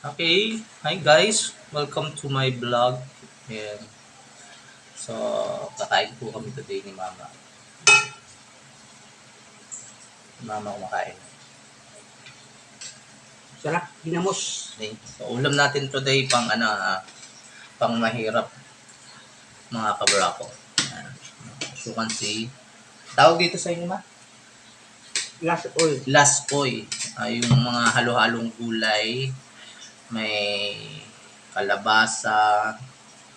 Okay, hi guys, welcome to my vlog. And so, kakain po kami today ni Mama. Mama kumakain. Sarap, ginamos. Okay. So, ulam natin today pang mahirap mga kabrako. Sukansi. Tawag dito sa inyo ma? Last oil. Laskoy. Yung mga halo-halong gulay. May kalabasa.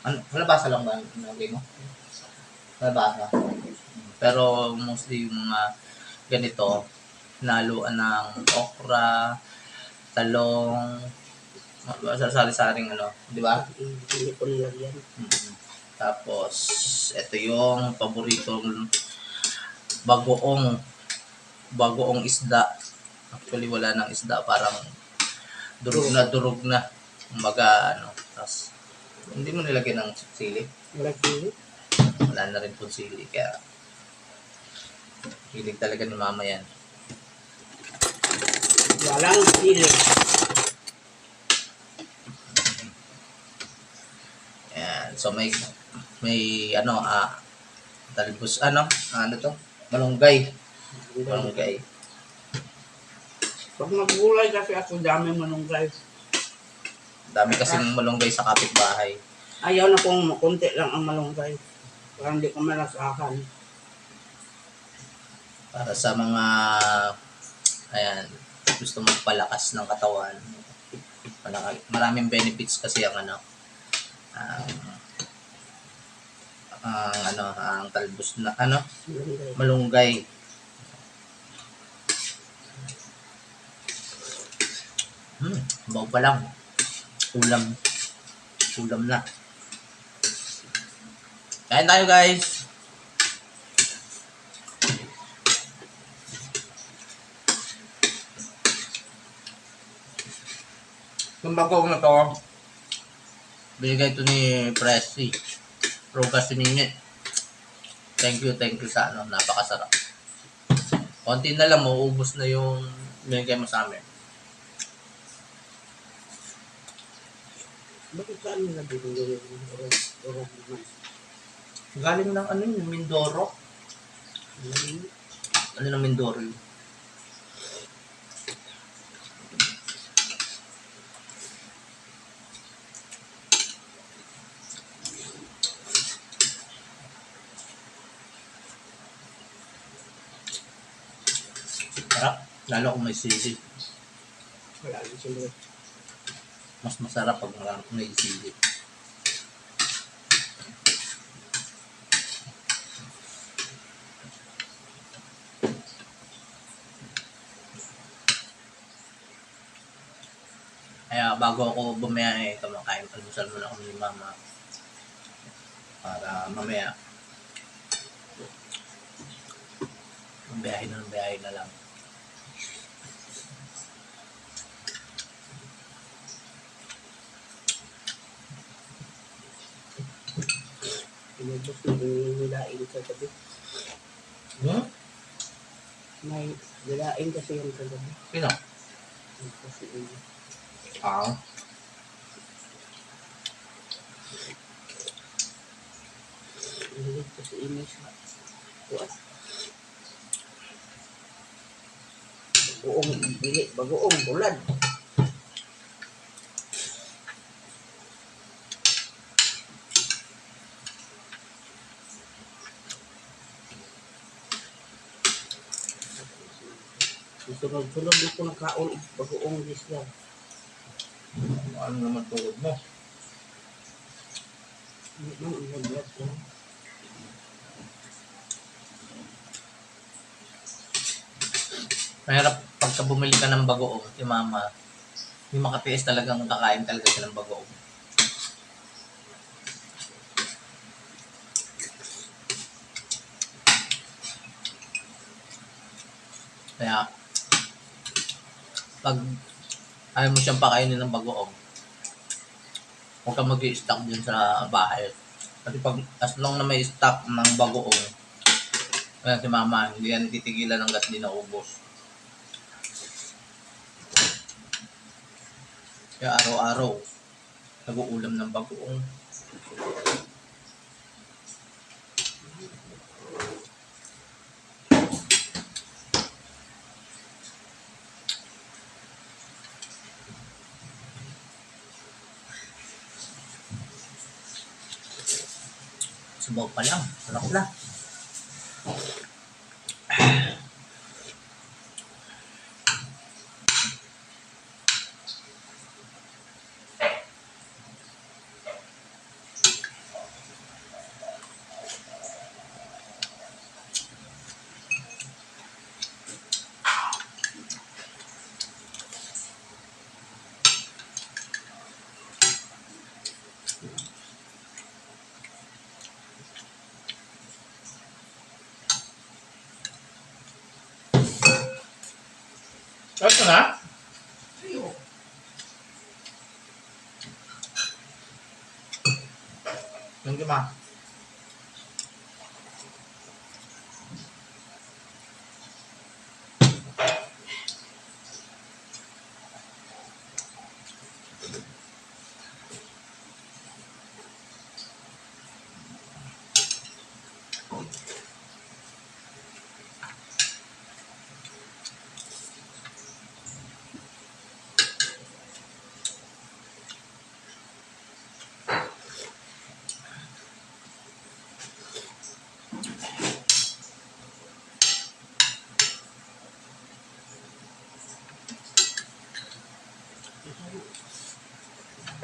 Ano, kalabasa lang ba? Nalagay mo? Kalabasa. Pero mostly yung mga ganito, naluan ng okra, talong, sari-saring di ba? Hindi ko nilagyan. Tapos, ito yung paboritong bagoong bagoong isda. Actually, wala nang isda. Parang durog na. Kumbaga, tapos, hindi mo nilagyan ng sili. Wala na rin po sili. Kaya, hilig talaga ni Mama yan. Walang sili. Ayan. So, may talbos, malunggay. Malunggay. Pag maggulay kasi ako, dami manunggay. Dami kasing malunggay sa kapitbahay. Ayaw na kung konti lang ang malunggay. Para hindi ko malasahan. Para sa mga gusto magpalakas ng katawan. Maraming benefits kasi ang ang talbos na malunggay. Bago pa lang. Ulam na. Kain tayo guys. Yung bagong na to, binigay ito ni Presi. Rogas Sininit. Thank you sa napakasarap. Konti na lang, mauubos na yung binigay mo sa amin. Bakit saan nila binigay yung orong naman? Galing ng yung Mindoro. Ano ng Mindoro yun? Sarap. Lalo kung may sili. Wala rin sili. Mas masarap pag may sili. Kaya bago ako bumiyahe, kumakain, almusal muna kami ni Mama. Para mamaya, biyahe na lang. Pinagos na nilain sa gabi. May nilain kasi yung sa gabi. Sino? Kasi yun. Hindi kasi inis na. Bagoong bulad. Sunod-sunod dito nakaon bagoong isla. Ano naman tulog mo? Mahirap pagka bumili ka ng bagoong, si Mama, hindi makatiis talagang kakain talaga ka ng bagoong. Kaya, pag ayaw mo siyang pakainin ng bagoong, huwag kang mag-i-stock dyan sa bahay. Kasi pag as long na may stock ng bagoong, kaya si Mama, hindi yan titigilan hanggat di naubos. Kaya araw-araw, nag-uulam ng bagoong. Subaw pa lang, sarap na. Ito na? Yung gima.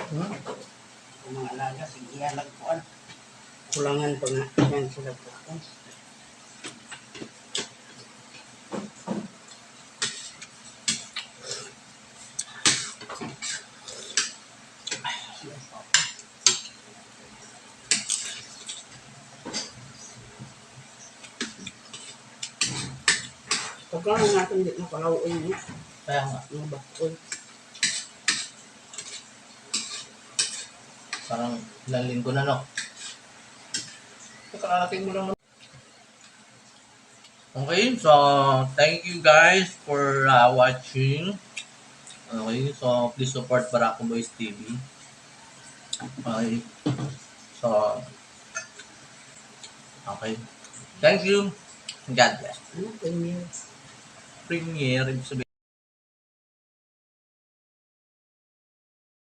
Ang mga alaga, sige iyalag ko. Kulangan pa nga. Yan sila po. Pagkain natin di na palawin niya. Kaya nga, Ang bakoy. parang ilang linggo na, no? Kakarating mo lang. Okay, so thank you guys for watching. Okay, so please support Barako Boys TV. Okay, so okay. Thank you. God bless. Ano, 10 years. Premiere, ibig sabihin.